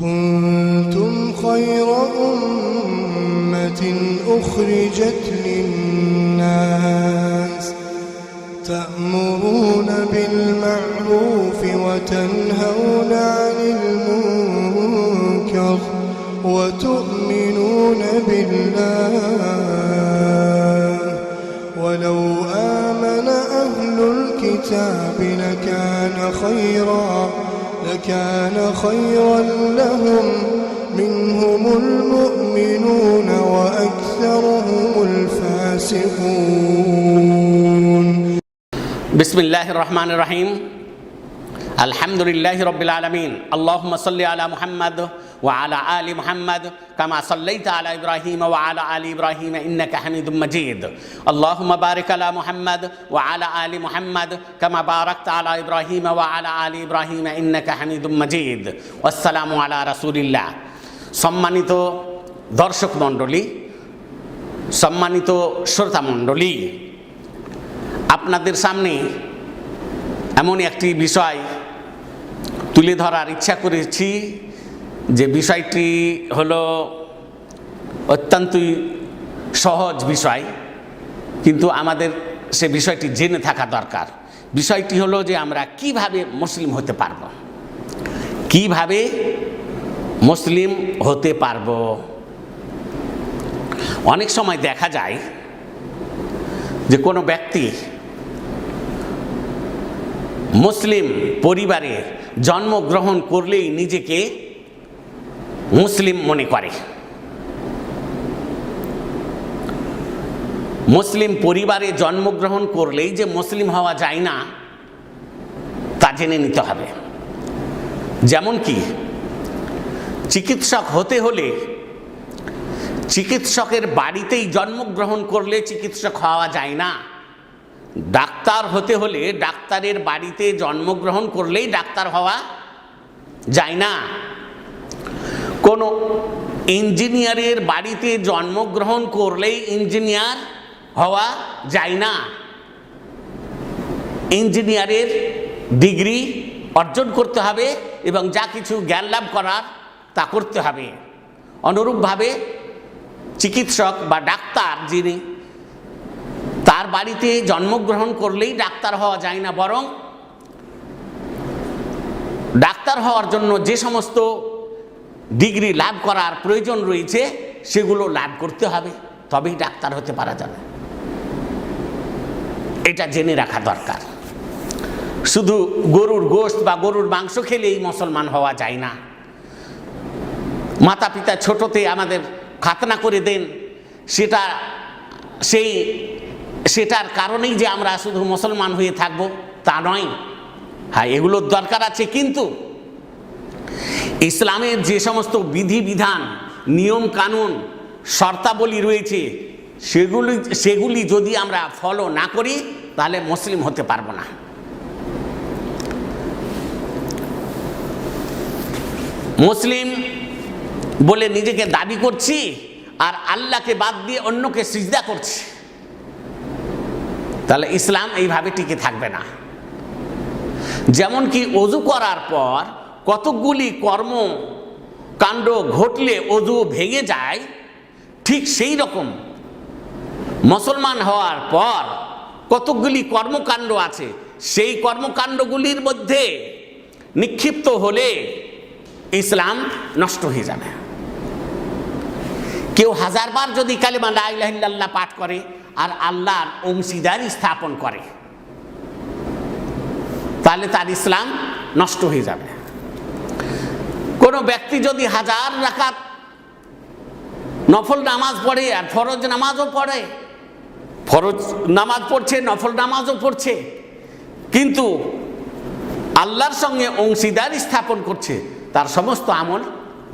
كنتم خير أمة أخرجت للناس تأمرون بالمعروف وتنهون عن المنكر وتؤمنون بالله ولو آمن أهل الكتاب لكان خيرا لهم منهم المؤمنون وأكثرهم الفاسقون. بسم الله الرحمن الرحيم. الحمد لله رب العالمين. اللهم صل على محمد وعلى آل محمد كما صليت على إبراهيم وعلى آل إبراهيم إنك حميد مجيد. اللهم بارك على محمد وعلى آل محمد كما باركت على إبراهيم وعلى آل إبراهيم إنك حميد مجيد. والسلام على رسول الله. সম্মানিত দর্শক মণ্ডলী, সম্মানিত শ্রোতা মণ্ডলী, আপনাদের সামনে এমন একটি বিষয় তুলে ধরার ইচ্ছা করেছি যে বিষয়টি হলো অত্যন্তই সহজ বিষয়, কিন্তু আমাদের সে বিষয়টি জেনে থাকা দরকার। বিষয়টি হলো যে আমরা কিভাবে মুসলিম হতে পারব, কিভাবে মুসলিম হতে পারব। অনেক সময় দেখা যায় যে কোনো ব্যক্তি মুসলিম পরিবারে জন্মগ্রহণ করলেই নিজেকে মুসলিম মনে করে। মুসলিম পরিবারে জন্মগ্রহণ করলেই যে মুসলিম হওয়া যায় না তা জেনে নিতে হবে। যেমন কি চিকিৎসক হতে হলে চিকিৎসকের বাড়িতেই জন্মগ্রহণ করলে চিকিৎসক হওয়া যায় না। ডাক্তার হতে হলে ডাক্তারের বাড়িতে জন্মগ্রহণ করলেই ডাক্তার হওয়া যায় না। কোনো ইঞ্জিনিয়ারের বাড়িতে জন্মগ্রহণ করলেই ইঞ্জিনিয়ার হওয়া যায় না। ইঞ্জিনিয়ারের ডিগ্রি অর্জন করতে হবে এবং যা কিছু জ্ঞান লাভ করার তা করতে হবে। অনুরূপভাবে চিকিৎসক বা ডাক্তার যিনি, তার বাড়িতে জন্মগ্রহণ করলেই ডাক্তার হওয়া যায় না, বরং ডাক্তার হওয়ার জন্য যে সমস্ত ডিগ্রি লাভ করার প্রয়োজন রয়েছে সেগুলো লাভ করতে হবে, তবেই ডাক্তার হতে পারা যাবে। এটা জেনে রাখা দরকার। শুধু গরুর গোশত বা গরুর মাংস খেলেই মুসলমান হওয়া যায় না। মাতা পিতা ছোটতে আমাদের খাতনা করে দেন, সেটার কারণেই যে আমরা শুধু মুসলমান হয়ে থাকব তা নয়। হ্যাঁ, এগুলোর দরকার আছে, কিন্তু ইসলামের যে সমস্ত বিধিবিধান, নিয়ম কানুন, শর্তাবলী রয়েছে সেগুলি যদি আমরা ফলো না করি তাহলে মুসলিম হতে পারবো না। মুসলিম বলে নিজেকে দাবি করছি আর আল্লাহকে বাদ দিয়ে অন্যকে সিজদা করছি, তাহলে ইসলাম এইভাবে টিকে থাকবে না। যেমন কি ওযু করার পর কতকগুলি কর্মকাণ্ড ঘটলে ওযু ভেঙে যায়, ঠিক সেই রকম মুসলমান হওয়ার পর কতকগুলি কর্মকাণ্ড আছে, সেই কর্মকাণ্ডগুলির মধ্যে নিক্ষিপ্ত হলে ইসলাম নষ্ট হয়ে যাবে। কেউ 1000 বার যদি কালেমা লা ইলাহা ইল্লাল্লাহ পাঠ করে আর আল্লাহর অংশীদারি স্থাপন করে, তাহলে তার ইসলাম নষ্ট হয়ে যাবে। কোনো ব্যক্তি যদি 1000 রাকাত নফল নামাজ পড়ে আর ফরজ নামাজও পড়ে, ফরজ নামাজ পড়ছে, নফল নামাজও পড়ছে, কিন্তু আল্লাহর সঙ্গে অংশীদারি স্থাপন করছে, তার সমস্ত আমল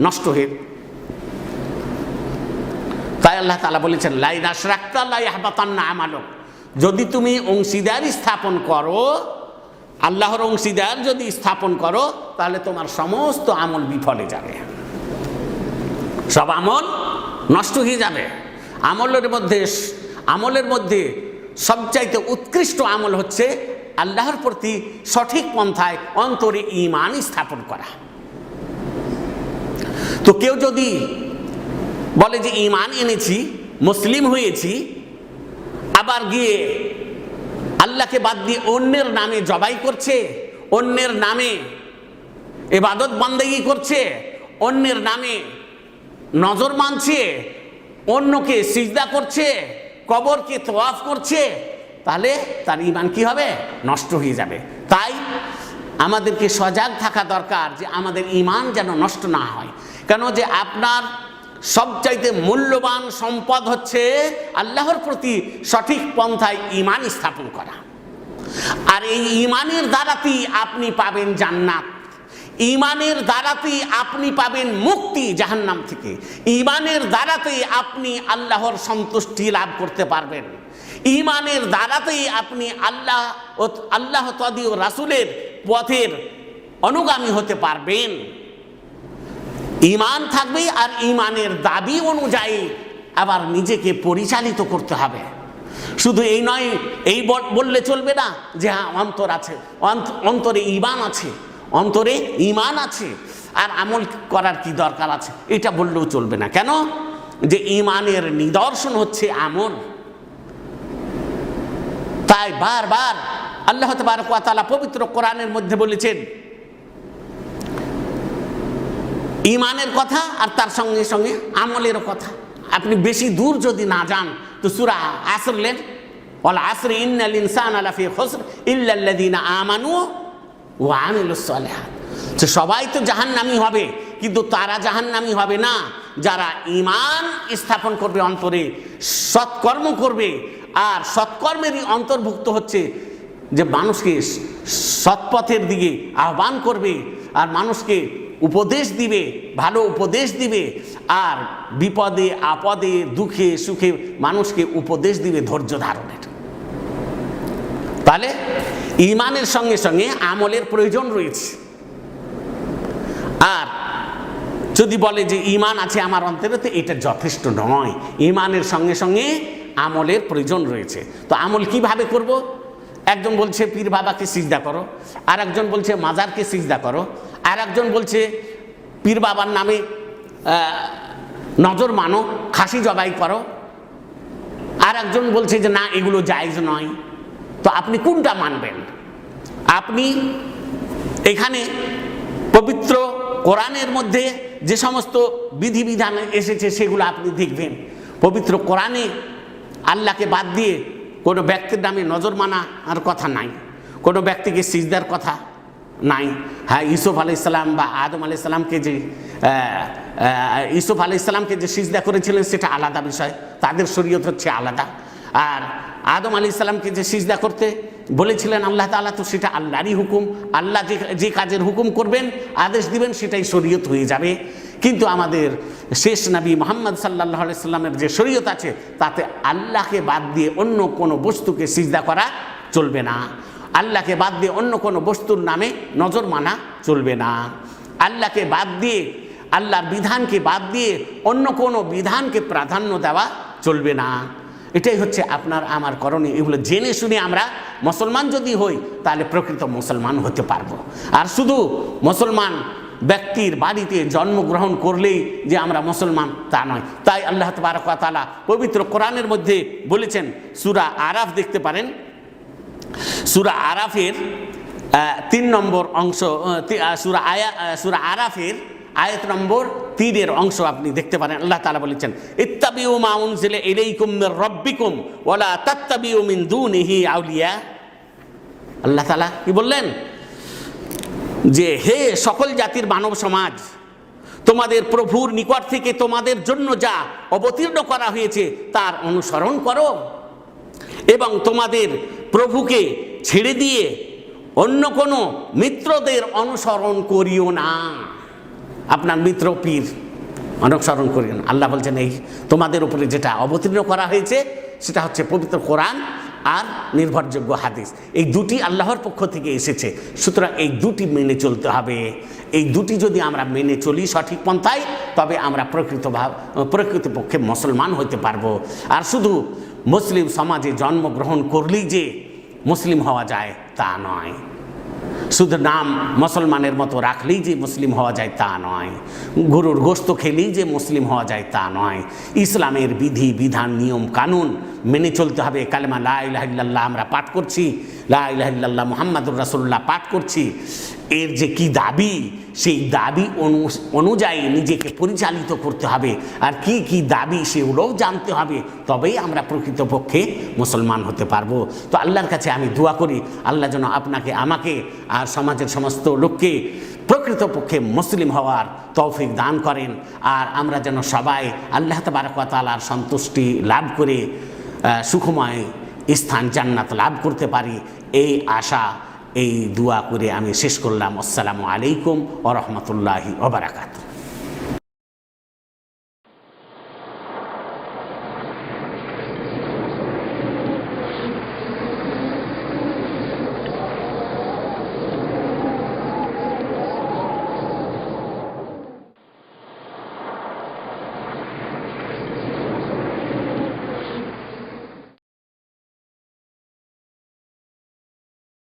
নষ্ট হয়ে। তাই আল্লাহ তাআলা বলেছেন লা ইন আশরাকতা লা ইয়াহবাতান্না আমালুক, যদি তুমি অংশীদারি স্থাপন করো, আল্লাহর অংশীদার যদি স্থাপন করো, তাহলে তোমার সমস্ত আমল বিফলে যাবে, সব আমল নষ্ট হয়ে যাবে। আমলের মধ্যে সবচাইতে উৎকৃষ্ট আমল হচ্ছে আল্লাহর প্রতি সঠিক পন্থায় অন্তরে ঈমান স্থাপন করা। তো কেউ যদি বলে যে ঈমান এনেছি, মুসলিম হয়েছি, আবার গিয়ে আল্লাহকে বাদ দিয়ে অন্যের নামে জবাই করছে, অন্যের নামে ইবাদত বান্দেগি করছে, অন্যের নামে নজর মানছে, অন্যকে সিজদা করছে, কবরকে তোয়াফ করছে, তাহলে তার ঈমান কি হবে? নষ্ট হয়ে যাবে। তাই আমাদেরকে সজাগ থাকা দরকার যে আমাদের ঈমান যেন নষ্ট না হয়। কেন যে আপনার সবচাইতে মূল্যবান সম্পদ হচ্ছে আল্লাহর প্রতি সঠিক পন্থায় ঈমান স্থাপন করা। আর এই ঈমানের দ্বারাতেই আপনি পাবেন জান্নাত, ঈমানের দ্বারাতেই আপনি পাবেন মুক্তি জাহান্নাম থেকে, ঈমানের দ্বারাতেই আপনি আল্লাহর সন্তুষ্টি লাভ করতে পারবেন, ঈমানের দ্বারাতেই আপনি আল্লাহ তাআলা ও রাসূলের পথের অনুগামী হতে পারবেন। ঈমান থাকবে আর ঈমানের দাবি অনুযায়ী আবার নিজেকে পরিচালিত করতে হবে। শুধু এই নয়, এই বললে চলবে না যে হ্যাঁ অন্তর আছে, অন্তরে ঈমান আছে, অন্তরে ঈমান আছে আর আমল করার কি দরকার আছে, এটা বললেও চলবে না। কেন যে ঈমানের নিদর্শন হচ্ছে আমল। তাই বারবার আল্লাহ তাবারক ওয়া তাআলা পবিত্র কোরআনের মধ্যে বলেছেন ঈমানের কথা আর তার সঙ্গে সঙ্গে আমলেরও কথা। আপনি বেশি দূর যদি না যান তো সূরা আসর লেন, ওয়াল আসরি ইন্নাল ইনসানা লাফি খুসর ইল্লাল্লাযিনা আমানু ওয়া আমিলুস সালিহাত। তো সবাই তো জাহান্নামী হবে, কিন্তু তারা জাহান্নামী হবে না যারা ঈমান স্থাপন করবে, অন্তরে সৎকর্ম করবে। আর সৎকর্মেরই অন্তর্ভুক্ত হচ্ছে যে মানুষকে সৎপথের দিকে আহ্বান করবে আর মানুষকে উপদেশ দিবে, ভালো উপদেশ দিবে, আর বিপদে আপদে দুঃখে সুখে মানুষকে উপদেশ দিবে ধৈর্য ধারণের। তাহলে ঈমানের সঙ্গে সঙ্গে আমলের প্রয়োজন রয়েছে। আর যদি বলে যে ঈমান আছে আমার অন্তরে, তো এটা যথেষ্ট নয়। ঈমানের সঙ্গে সঙ্গে আমলের প্রয়োজন রয়েছে। তো আমল কিভাবে করব? একজন বলছে পীর বাবাকে সিজদা করো, আর একজন বলছে মাজারকে সিজদা করো, আর একজন বলছে পীর বাবার নামে নজর মানো, খাসি জবাই করো, আর একজন বলছে যে না এগুলো জায়েজ নয়। তো আপনি কোনটা মানবেন? আপনি এখানে পবিত্র কোরআনের মধ্যে যে সমস্ত বিধিবিধান এসেছে সেগুলো আপনি দেখবেন। পবিত্র কোরআনে আল্লাহকে বাদ দিয়ে কোনো ব্যক্তির নামে নজর মানা আর কথা নাই, কোনো ব্যক্তিকে সিজদার কথা নাই। হ্যাঁ, ইউসুফ আলাইহিসসালাম বা আদম আলাইহিসসালামকে যে ইউসুফ আলাইহিসসালামকে যে সিজদা করেছিলেন সেটা আলাদা বিষয়, তাদের শরীয়ত হচ্ছে আলাদা। আর আদম আলাইহিসসালামকে যে সিজদা করতে বলেছিলেন আল্লাহ তাআলা, তো সেটা আল্লাহরই হুকুম। আল্লাহ যে কাজের হুকুম করবেন, আদেশ দিবেন, সেটাই শরীয়ত হয়ে যাবে। কিন্তু আমাদের শেষ নবী মুহাম্মদ সাল্লাল্লাহু আলাইহি সাল্লামের যে শরীয়ত আছে তাতে আল্লাহকে বাদ দিয়ে অন্য কোনো বস্তুকে সিজদা করা চলবে না, আল্লাহকে বাদ দিয়ে অন্য কোনো বস্তুর নামে নজর মানা চলবে না, আল্লাহকে বাদ দিয়ে আল্লাহর বিধানকে বাদ দিয়ে অন্য কোনো বিধানকে প্রাধান্য দেওয়া চলবে না। এটাই হচ্ছে আপনার আমার করণীয়। এগুলো জেনে শুনে আমরা মুসলমান যদি হই তাহলে প্রকৃত মুসলমান হতে পারবো। আর শুধু মুসলমান ব্যক্তির বাড়িতে জন্মগ্রহণ করলেই যে আমরা মুসলমান তা নয়। তাই আল্লাহ তাবারক ওয়া তাআলা পবিত্র কোরআনের মধ্যে বলেছেন, সূরা আরাফ দেখতে পারেন, সূরা আরাফের 3 নম্বর অংশ, সূরা আরাফের আয়াত নম্বর 3 অংশ আপনি দেখতে পারেন। আল্লাহ তাআলা বলেছেন, ইত্তাবিউ মা উনজিলা ইলাইকুম মির রাব্বিকুম ওয়া লা তাত্তাবিউ মিন দুনিহি আউলিয়া। আল্লাহ তাআলা কি বললেন? যে হে সকল জাতির মানব সমাজ, তোমাদের প্রভুর নিকট থেকে তোমাদের জন্য যা অবতীর্ণ করা হয়েছে তার অনুসরণ করো এবং তোমাদের প্রভুকে ছেড়ে দিয়ে অন্য কোনো মিত্রদের অনুসরণ করিও না। আপনার মিত্র পীর অনুসরণ করিও না। আল্লাহ বলছেন এই তোমাদের উপরে যেটা অবতীর্ণ করা হয়েছে সেটা হচ্ছে পবিত্র কোরআন আর নির্ভরযোগ্য হাদিস। এই দুটি আল্লাহর পক্ষ থেকে এসেছে, সুতরাং এই দুটি মেনে চলতে হবে। এই দুটি যদি আমরা মেনে চলি সঠিক পন্থায়, তবে আমরা প্রকৃতপক্ষে মুসলমান হতে পারবো। আর শুধু মুসলিম সমাজে জন্মগ্রহণ করলেই যে মুসলিম হওয়া যায় তা নয়। শুধু নাম মুসলমানের মতো রাখলেই যে মুসলিম হওয়া যায় তা নয়, গরুর গোশত খেলেই যে মুসলিম হওয়া যায় তা নয়। ইসলামের বিধি বিধান নিয়ম কানুন মেনে চলতে হবে। কালেমা লা ইলাহা ইল্লাল্লাহ আমরা পাঠ করছি, লা ইলাহা ইল্লাল্লাহ মুহাম্মাদুর রাসূলুল্লাহ পাঠ করছি, এর যে কি দাবি, সেই দাবি অনুযায়ী নিজেকে পরিচালিত করতে হবে, আর কি কি দাবি সেগুলোও জানতে হবে, তবেই আমরা প্রকৃতপক্ষে মুসলমান হতে পারবো। তো আল্লাহর কাছে আমি দোয়া করি আল্লাহ যেন আপনাকে, আমাকে আর সমাজের সমস্ত লোককে প্রকৃতপক্ষে মুসলিম হওয়ার তৌফিক দান করেন, আর আমরা যেন সবাই আল্লাহ তাবারক ওয়া তাআলার সন্তুষ্টি লাভ করে সুখময় স্থান জান্নাত লাভ করতে পারি, এই আশা এই দোয়া করে আমি শেষ করলাম। আসসালামু আলাইকুম ওয়া রাহমাতুল্লাহি ওয়া বারাকাতুহু।